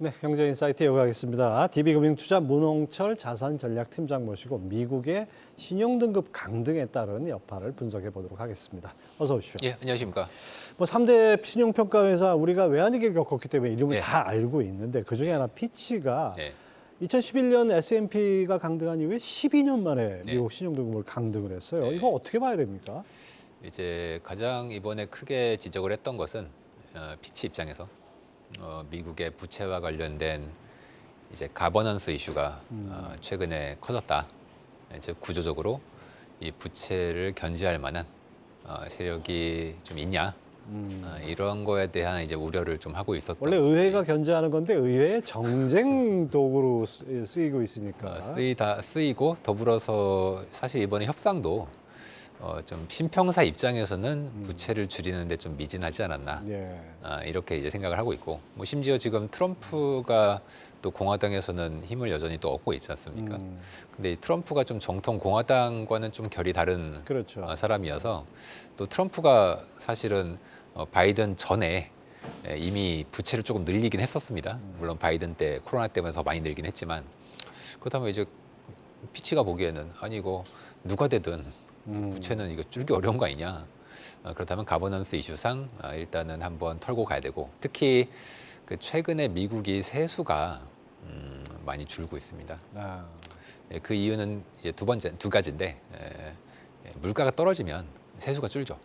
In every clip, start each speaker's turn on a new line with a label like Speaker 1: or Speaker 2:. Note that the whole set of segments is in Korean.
Speaker 1: 네, 경제인사이트 이어가겠습니다. DB금융투자 문홍철 자산전략팀장 모시고 미국의 신용등급 강등에 따른 여파를 분석해 보도록 하겠습니다. 어서 오십시오.
Speaker 2: 예, 안녕하십니까.
Speaker 1: 뭐 3대 신용평가 회사 우리가 외환위기를 겪었기 때문에 이름을
Speaker 2: 예.
Speaker 1: 다 알고 있는데 그중에 하나 피치가
Speaker 2: 예.
Speaker 1: 2011년 S&P가 강등한 이후에 12년 만에
Speaker 2: 네.
Speaker 1: 미국 신용등급을 강등을 했어요.
Speaker 2: 네.
Speaker 1: 이거 어떻게 봐야 됩니까?
Speaker 2: 이제 가장 이번에 크게 지적을 했던 것은 피치 입장에서 미국의 부채와 관련된 이제 가버넌스 이슈가 최근에 커졌다. 즉 구조적으로 이 부채를 견제할 만한 세력이 좀 있냐. 이런 거에 대한 이제 우려를 좀 하고 있었던.
Speaker 1: 원래 의회가 견제하는 건데 의회의 정쟁 도구로 쓰이고 있으니까.
Speaker 2: 쓰이고 더불어서 사실 이번에 협상도 좀 신평사 입장에서는 부채를 줄이는데 좀 미진하지 않았나.
Speaker 1: 예.
Speaker 2: 이렇게 이제 생각을 하고 있고, 뭐 심지어 지금 트럼프가 또 공화당에서는 힘을 여전히 또 얻고 있지 않습니까? 근데 이 트럼프가 좀 정통 공화당과는 좀 결이 다른
Speaker 1: 그렇죠.
Speaker 2: 사람이어서 또 트럼프가 사실은 바이든 전에 이미 부채를 조금 늘리긴 했었습니다. 물론 바이든 때 코로나 때문에 더 많이 늘긴 했지만, 그렇다면 이제 피치가 보기에는 아니 이거 누가 되든 부채는 이거 줄기 어려운 거 아니냐. 그렇다면 가버넌스 이슈상 일단은 한번 털고 가야 되고, 특히 그 최근에 미국이 세수가 많이 줄고 있습니다. 그 이유는 이제 두 가지인데, 물가가 떨어지면 세수가 줄죠.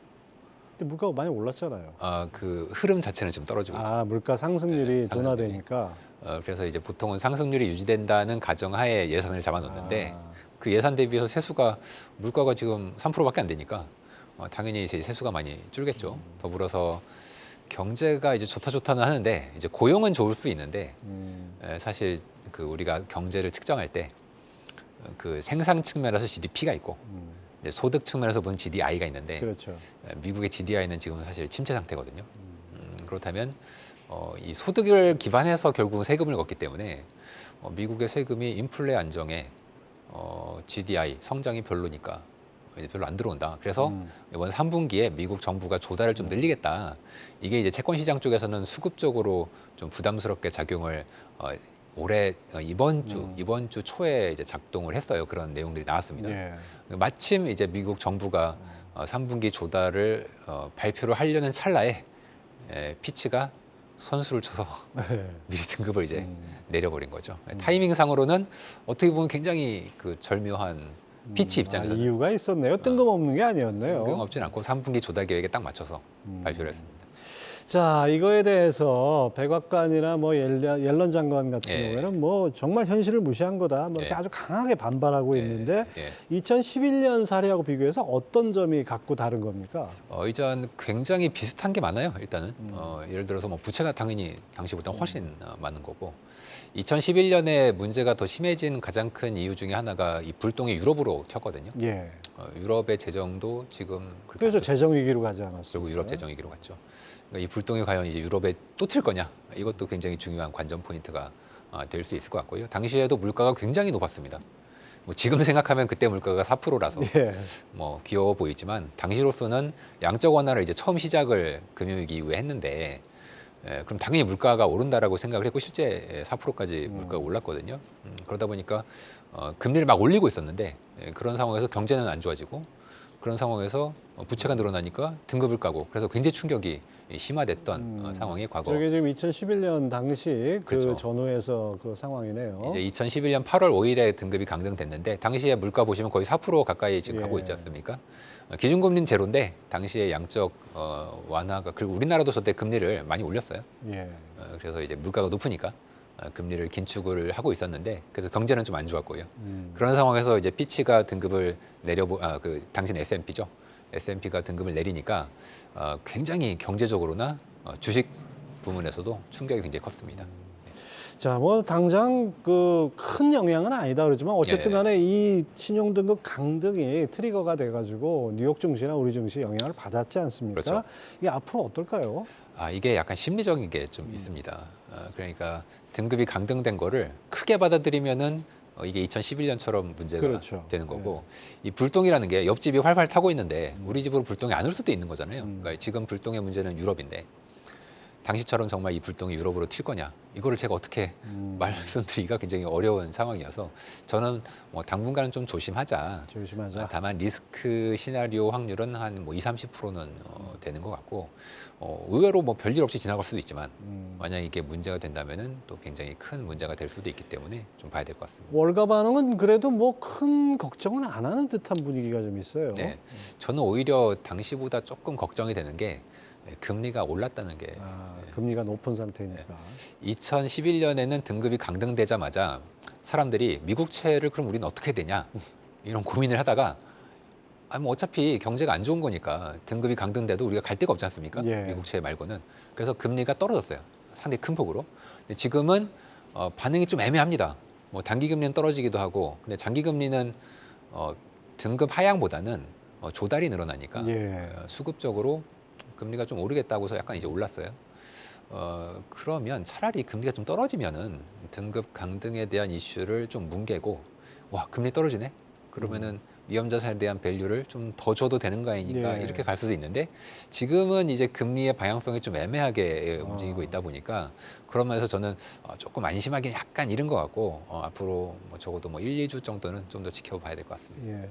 Speaker 1: 근데 물가가 많이 올랐잖아요.
Speaker 2: 그 흐름 자체는 좀 떨어지고 있죠.
Speaker 1: 물가 상승률이
Speaker 2: 네,
Speaker 1: 둔화되니까.
Speaker 2: 그래서 이제 보통은 상승률이 유지된다는 가정하에 예산을 잡아놓는데, 그 예산 대비해서 세수가 물가가 지금 3%밖에 안 되니까 당연히 이제 세수가 많이 줄겠죠. 더불어서 경제가 이제 좋다는 하는데, 이제 고용은 좋을 수 있는데 사실 그 우리가 경제를 측정할 때 그 생산 측면에서 GDP가 있고 이제 소득 측면에서 보는 GDI가 있는데,
Speaker 1: 그렇죠.
Speaker 2: 미국의 GDI는 지금 사실 침체 상태거든요. 그렇다면 이 소득을 기반해서 결국 세금을 걷기 때문에 미국의 세금이 인플레 안정에 GDI 성장이 별로니까 이제 별로 안 들어온다. 그래서 이번 3분기에 미국 정부가 조달을 좀 늘리겠다. 이게 이제 채권 시장 쪽에서는 수급적으로 좀 부담스럽게 작용을 올해 이번 주 초에 이제 작동을 했어요. 그런 내용들이 나왔습니다.
Speaker 1: 예.
Speaker 2: 마침 이제 미국 정부가 3분기 조달을 발표를 하려는 찰나에 피치가 선수를 쳐서 미리 등급을 이제 내려버린 거죠. 타이밍상으로는 어떻게 보면 굉장히 그 절묘한 피치 입장에서는
Speaker 1: 이유가 있었네요. 뜬금없는 게 아니었네요.
Speaker 2: 뜬금없진 않고 3분기 조달 계획에 딱 맞춰서 발표를 했습니다.
Speaker 1: 자, 이거에 대해서 백악관이나 뭐 옐런 장관 같은
Speaker 2: 예.
Speaker 1: 경우에는 뭐 정말 현실을 무시한 거다. 뭐 이렇게
Speaker 2: 예.
Speaker 1: 아주 강하게 반발하고
Speaker 2: 예.
Speaker 1: 있는데
Speaker 2: 예.
Speaker 1: 2011년 사례하고 비교해서 어떤 점이 각고 다른 겁니까?
Speaker 2: 이전 굉장히 비슷한 게 많아요. 일단은 예를 들어서 뭐 부채가 당연히 당시보다 훨씬 많은 거고, 2011년에 문제가 더 심해진 가장 큰 이유 중에 하나가 이 불똥이 유럽으로 튀었거든요.
Speaker 1: 예.
Speaker 2: 유럽의 재정도 지금 그렇게
Speaker 1: 그래서
Speaker 2: 안 좋죠.
Speaker 1: 재정 위기로 가지 않았습니까?
Speaker 2: 결국 유럽 재정위기로 갔죠. 그러니까 이 불똥이 과연 이제 유럽에 또 튈 거냐, 이것도 굉장히 중요한 관전 포인트가 될 수 있을 것 같고요. 당시에도 물가가 굉장히 높았습니다. 뭐 지금 생각하면 그때 물가가 4%라서
Speaker 1: 예.
Speaker 2: 뭐 귀여워 보이지만, 당시로서는 양적 완화를 이제 처음 시작을 금융위기 이후에 했는데, 그럼 당연히 물가가 오른다라고 생각을 했고 실제 4%까지 물가가 올랐거든요. 그러다 보니까 금리를 막 올리고 있었는데, 그런 상황에서 경제는 안 좋아지고, 그런 상황에서 부채가 늘어나니까 등급을 까고, 그래서 굉장히 충격이 심화됐던 상황이 과거.
Speaker 1: 저게 지금 2011년 당시 그
Speaker 2: 그렇죠.
Speaker 1: 전후에서 그 상황이네요.
Speaker 2: 이제 2011년 8월 5일에 등급이 강등됐는데, 당시에 물가 보시면 거의 4% 가까이 지금
Speaker 1: 예.
Speaker 2: 가고 있지 않습니까? 기준금리는 제로인데 당시에 양적 완화가, 그리고 우리나라도 저때 금리를 많이 올렸어요.
Speaker 1: 예.
Speaker 2: 그래서 이제 물가가 높으니까 금리를 긴축을 하고 있었는데, 그래서 경제는 좀 안 좋았고요. 그런 상황에서 이제 피치가 등급을 그 당신 S&P죠. S&P가 등급을 내리니까 굉장히 경제적으로나 주식 부문에서도 충격이 굉장히 컸습니다.
Speaker 1: 자, 뭐 당장 그 큰 영향은 아니다 그러지만 어쨌든
Speaker 2: 예.
Speaker 1: 간에 이 신용등급 강등이 트리거가 돼가지고 뉴욕 증시나 우리 증시 영향을 받았지 않습니까?
Speaker 2: 그렇죠.
Speaker 1: 이게 앞으로 어떨까요?
Speaker 2: 이게 약간 심리적인 게 좀 있습니다. 그러니까 등급이 강등된 거를 크게 받아들이면은 이게 2011년처럼 문제가
Speaker 1: 그렇죠.
Speaker 2: 되는 거고, 이 불똥이라는 게 옆집이 활활 타고 있는데 우리 집으로 불똥이 안 올 수도 있는 거잖아요. 그러니까 지금 불똥의 문제는 유럽인데, 당시처럼 정말 이 불똥이 유럽으로 튈 거냐 이거를 제가 어떻게 말씀드리기가 굉장히 어려운 상황이어서 저는 뭐 당분간은 좀 조심하자.
Speaker 1: 조심하자.
Speaker 2: 다만 리스크 시나리오 확률은 한 뭐 20-30%는 되는 것 같고 의외로 뭐 별일 없이 지나갈 수도 있지만 만약 이게 문제가 된다면은 또 굉장히 큰 문제가 될 수도 있기 때문에 좀 봐야 될 것 같습니다.
Speaker 1: 월가 반응은 그래도 뭐 큰 걱정은 안 하는 듯한 분위기가 좀 있어요.
Speaker 2: 네, 저는 오히려 당시보다 조금 걱정이 되는 게 금리가 올랐다는 게
Speaker 1: 금리가 높은 상태니까.
Speaker 2: 2011년에는 등급이 강등되자마자 사람들이 미국채를 그럼 우리는 어떻게 되냐 이런 고민을 하다가 뭐 어차피 경제가 안 좋은 거니까 등급이 강등돼도 우리가 갈 데가 없지 않습니까?
Speaker 1: 예.
Speaker 2: 미국채 말고는. 그래서 금리가 떨어졌어요. 상당히 큰 폭으로. 근데 지금은 반응이 좀 애매합니다. 뭐 단기 금리는 떨어지기도 하고, 근데 장기 금리는 등급 하향보다는 조달이 늘어나니까
Speaker 1: 예.
Speaker 2: 수급적으로 금리가 좀 오르겠다고 해서 약간 이제 올랐어요. 그러면 차라리 금리가 좀 떨어지면은 등급 강등에 대한 이슈를 좀 뭉개고, 와, 금리 떨어지네? 그러면은 위험자산에 대한 밸류를 좀 더 줘도 되는 거 아니니까
Speaker 1: 예.
Speaker 2: 이렇게 갈 수도 있는데, 지금은 이제 금리의 방향성이 좀 애매하게 움직이고 있다 보니까 그런 면에서 저는 조금 안심하기는 약간 이른 것 같고, 앞으로 뭐 적어도 뭐 1-2주 정도는 좀 더 지켜봐야 될 것 같습니다.
Speaker 1: 예.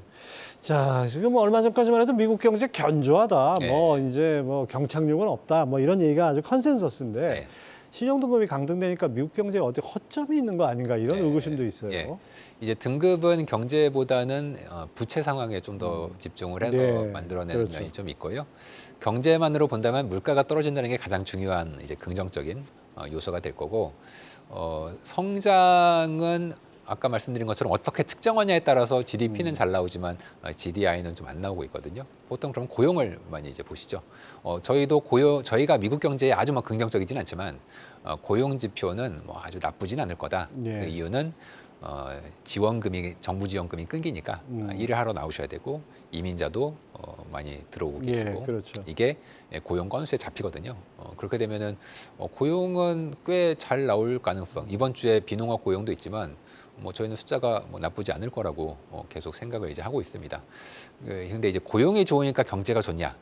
Speaker 1: 자, 지금 뭐 얼마 전까지만 해도 미국 경제 견조하다.
Speaker 2: 네.
Speaker 1: 뭐 이제 뭐 경착륙은 없다. 뭐 이런 얘기가 아주 컨센서스인데
Speaker 2: 네.
Speaker 1: 신용등급이 강등되니까 미국 경제에 어디 허점이 있는 거 아닌가 이런
Speaker 2: 네.
Speaker 1: 의구심도 있어요.
Speaker 2: 예. 이제 등급은 경제보다는 부채 상황에 좀 더 집중을 해서
Speaker 1: 네,
Speaker 2: 만들어내는
Speaker 1: 그렇죠.
Speaker 2: 면이 좀 있고요. 경제만으로 본다면 물가가 떨어진다는 게 가장 중요한 이제 긍정적인 요소가 될 거고, 성장은 아까 말씀드린 것처럼 어떻게 측정하냐에 따라서 GDP는 잘 나오지만 GDI는 좀 안 나오고 있거든요. 보통 그럼 고용을 많이 이제 보시죠. 저희도 저희가 미국 경제에 아주 막 긍정적이진 않지만 고용 지표는 뭐 아주 나쁘진 않을 거다.
Speaker 1: 예.
Speaker 2: 그 이유는 정부 지원금이 끊기니까 일을 하러 나오셔야 되고, 이민자도 많이 들어오고
Speaker 1: 예,
Speaker 2: 계시고,
Speaker 1: 그렇죠.
Speaker 2: 이게 고용 건수에 잡히거든요. 그렇게 되면은 고용은 꽤 잘 나올 가능성. 이번 주에 비농업 고용도 있지만 뭐 저희는 숫자가 뭐 나쁘지 않을 거라고 계속 생각을 이제 하고 있습니다. 근데 이제 고용이 좋으니까 경제가 좋냐?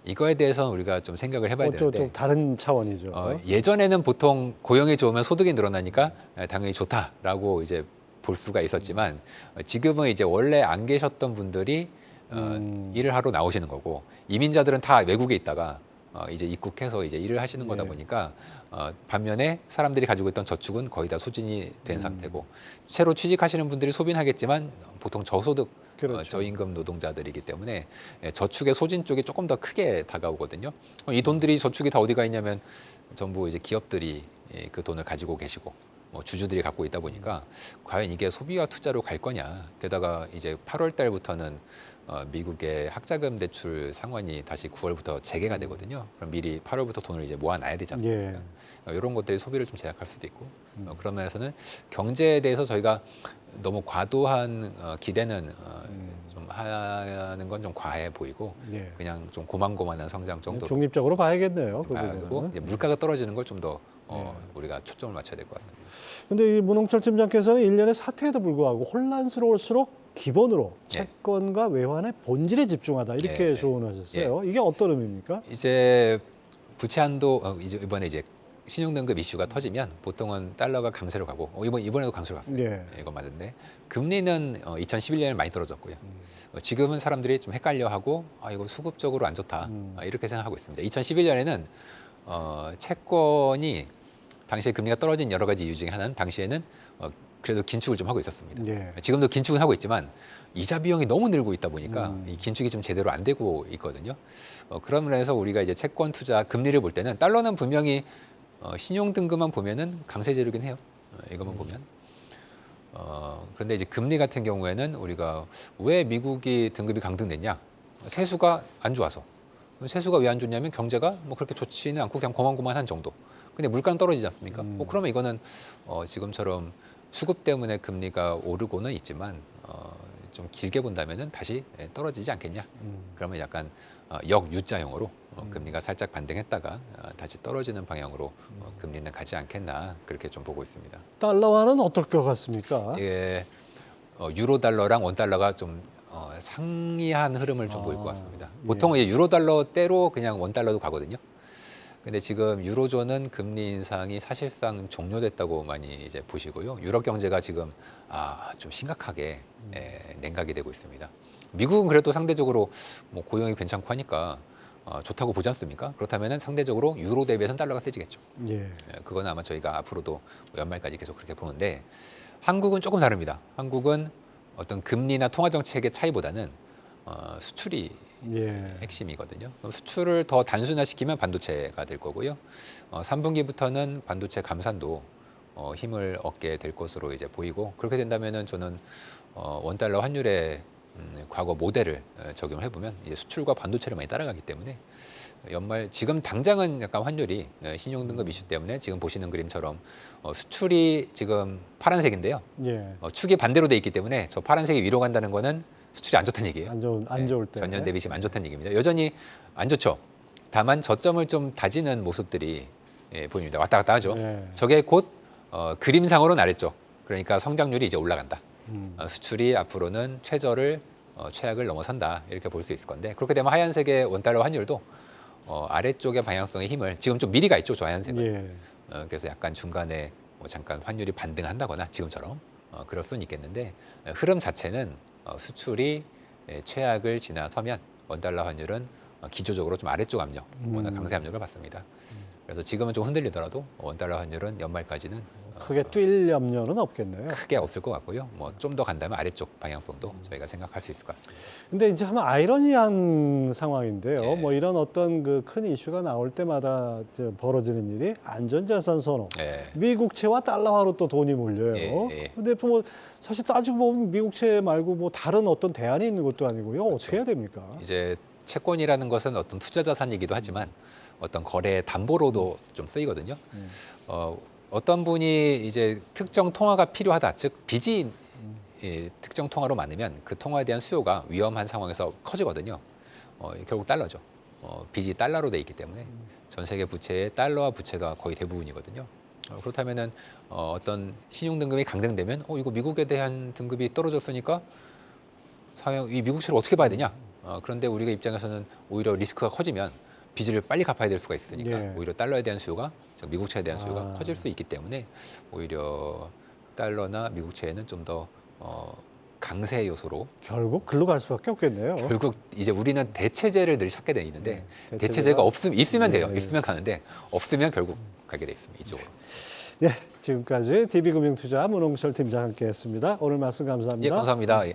Speaker 2: 이거에 대해서는 우리가 좀 생각을 해봐야 되는데,
Speaker 1: 좀 다른 차원이죠.
Speaker 2: 예전에는 보통 고용이 좋으면 소득이 늘어나니까 당연히 좋다라고 이제 볼 수가 있었지만, 지금은 이제 원래 안 계셨던 분들이 일을 하러 나오시는 거고, 이민자들은 다 외국에 있다가 이제 입국해서 이제 일을 하시는 거다
Speaker 1: 예.
Speaker 2: 보니까 반면에 사람들이 가지고 있던 저축은 거의 다 소진이 된 상태고, 새로 취직하시는 분들이 소비는 하겠지만 보통 저소득
Speaker 1: 그렇죠.
Speaker 2: 저임금 노동자들이기 때문에 저축의 소진 쪽이 조금 더 크게 다가오거든요. 이 돈들이 저축이 다 어디가 있냐면 전부 이제 기업들이 그 돈을 가지고 계시고 주주들이 갖고 있다 보니까 과연 이게 소비와 투자로 갈 거냐. 게다가 이제 8월 달부터는 미국의 학자금 대출 상환이 다시 9월부터 재개가 되거든요. 그럼 미리 8월부터 돈을 이제 모아놔야 되지 않습니까? 이런 것들이 소비를 좀 제약할 수도 있고, 그런 면에서는 경제에 대해서 저희가 너무 과도한 기대는 좀 하는 건 좀 과해 보이고,
Speaker 1: 예.
Speaker 2: 그냥 좀 고만고만한 성장 정도로
Speaker 1: 중립적으로 봐야겠네요. 그
Speaker 2: 봐야 되고,
Speaker 1: 부분은.
Speaker 2: 이제 물가가 떨어지는 걸 좀 더 우리가 초점을 맞춰야 될 것 같습니다.
Speaker 1: 근데 이 문홍철 팀장께서는 일련의 사태에도 불구하고 혼란스러울수록 기본으로
Speaker 2: 예.
Speaker 1: 채권과 외환의 본질에 집중하다 이렇게
Speaker 2: 예.
Speaker 1: 조언하셨어요. 이게 어떤 의미입니까?
Speaker 2: 이제 부채 한도 이번에 이제 신용등급 이슈가 터지면 보통은 달러가 강세로 가고, 이번에도 강세로 갔어요.
Speaker 1: 예.
Speaker 2: 이거 맞는데, 금리는 2011년에 많이 떨어졌고요. 지금은 사람들이 좀 헷갈려하고 이거 수급적으로 안 좋다 이렇게 생각하고 있습니다. 2011년에는 채권이 당시에 금리가 떨어진 여러 가지 이유 중에 하나는 당시에는 그래도 긴축을 좀 하고 있었습니다.
Speaker 1: 예.
Speaker 2: 지금도 긴축은 하고 있지만 이자 비용이 너무 늘고 있다 보니까 이 긴축이 좀 제대로 안 되고 있거든요. 그런 면에서 우리가 이제 채권 투자 금리를 볼 때는 달러는 분명히 신용 등급만 보면은 강세제로긴 해요. 이것만 보면. 그런데 이제 금리 같은 경우에는 우리가 왜 미국이 등급이 강등됐냐? 세수가 안 좋아서. 세수가 왜 안 좋냐면 경제가 뭐 그렇게 좋지는 않고 그냥 고만고만한 정도. 근데 물가는 떨어지지 않습니까? 그러면 이거는 지금처럼 수급 때문에 금리가 오르고는 있지만 좀 길게 본다면은 다시 떨어지지 않겠냐? 그러면 약간 역유자형으로 금리가 살짝 반등했다가 다시 떨어지는 방향으로 금리는 가지 않겠나 그렇게 좀 보고 있습니다.
Speaker 1: 달러화는 어떨 것 같습니까?
Speaker 2: 예, 유로 달러랑 원 달러가 좀 상이한 흐름을 좀 보일 것 같습니다. 보통 유로 달러 때로 그냥 원 달러도 가거든요. 근데 지금 유로존은 금리 인상이 사실상 종료됐다고 많이 이제 보시고요. 유럽 경제가 지금 좀 심각하게 냉각이 되고 있습니다. 미국은 그래도 상대적으로 뭐 고용이 괜찮고 하니까 좋다고 보지 않습니까? 그렇다면 상대적으로 유로 대비해서는 달러가 세지겠죠.
Speaker 1: 예.
Speaker 2: 그건 아마 저희가 앞으로도 연말까지 계속 그렇게 보는데 한국은 조금 다릅니다. 한국은 어떤 금리나 통화 정책의 차이보다는 수출이
Speaker 1: 예.
Speaker 2: 핵심이거든요. 그럼 수출을 더 단순화시키면 반도체가 될 거고요. 3분기부터는 반도체 감산도 힘을 얻게 될 것으로 이제 보이고 그렇게 된다면은 저는 원달러 환율의 과거 모델을 적용해 보면 수출과 반도체를 많이 따라가기 때문에 연말 지금 당장은 약간 환율이 신용등급 이슈 때문에 지금 보시는 그림처럼 수출이 지금 파란색인데요.
Speaker 1: 예.
Speaker 2: 축이 반대로 돼 있기 때문에 저 파란색이 위로 간다는 거는 수출이 안 좋다는 얘기예요.
Speaker 1: 안 좋을 때.
Speaker 2: 전년 대비 지금 안 좋다는 얘기입니다. 여전히 안 좋죠. 다만 저점을 좀 다지는 모습들이 보입니다. 왔다 갔다 하죠.
Speaker 1: 예.
Speaker 2: 저게 곧 그림상으로는 아래쪽. 그러니까 성장률이 이제 올라간다. 수출이 앞으로는 최악을 넘어선다. 이렇게 볼 수 있을 건데 그렇게 되면 하얀색의 원달러 환율도 아래쪽의 방향성의 힘을 지금 좀 미리가 있죠. 저 하얀색은.
Speaker 1: 예.
Speaker 2: 그래서 약간 중간에 잠깐 환율이 반등한다거나 지금처럼 그럴 수는 있겠는데 흐름 자체는 수출이 최악을 지나서면 원달러 환율은 기조적으로 좀 아래쪽 압력, 워낙 강세 압력을 받습니다. 그래서 지금은 좀 흔들리더라도 원달러 환율은 연말까지는
Speaker 1: 크게 뛸 염려는 없겠네요.
Speaker 2: 크게 없을 것 같고요. 뭐 좀 더 간다면 아래쪽 방향성도 저희가 생각할 수 있을 것 같습니다.
Speaker 1: 근데 이제 한번 아이러니한 상황인데요.
Speaker 2: 예.
Speaker 1: 뭐 이런 어떤 그 큰 이슈가 나올 때마다 벌어지는 일이 안전자산 선호.
Speaker 2: 예.
Speaker 1: 미국채와 달러화로 또 돈이 몰려요.
Speaker 2: 예.
Speaker 1: 근데 뭐 사실 따지고 보면 미국채 말고 뭐 다른 어떤 대안이 있는 것도 아니고요. 어떻게 해야 됩니까?
Speaker 2: 이제 채권이라는 것은 어떤 투자 자산이기도 하지만 어떤 거래 담보로도 좀 쓰이거든요. 어떤 분이 이제 특정 통화가 필요하다, 즉 빚이 특정 통화로 많으면 그 통화에 대한 수요가 위험한 상황에서 커지거든요. 결국 달러죠. 빚이 달러로 돼 있기 때문에 전 세계 부채의 달러와 부채가 거의 대부분이거든요. 그렇다면은 어떤 신용 등급이 강등되면 이거 미국에 대한 등급이 떨어졌으니까 이 미국채를 어떻게 봐야 되냐? 그런데 우리가 입장에서는 오히려 리스크가 커지면 빚을 빨리 갚아야 될 수가 있으니까
Speaker 1: 예.
Speaker 2: 오히려 달러에 대한 수요가 즉 미국채에 대한 수요가 커질 수 있기 때문에 오히려 달러나 미국채에는 좀 더 강세 요소로
Speaker 1: 결국 글로 갈 수밖에 없겠네요.
Speaker 2: 결국 이제 우리는 대체제를 늘 찾게 돼 있는데
Speaker 1: 네,
Speaker 2: 대체제가 있으면 돼요.
Speaker 1: 예.
Speaker 2: 있으면 가는데 없으면 결국 가게 돼 있습니다. 이쪽으로.
Speaker 1: 네, 지금까지 DB금융투자 문홍철 팀장 함께했습니다. 오늘 말씀 감사합니다.
Speaker 2: 예, 감사합니다. 예.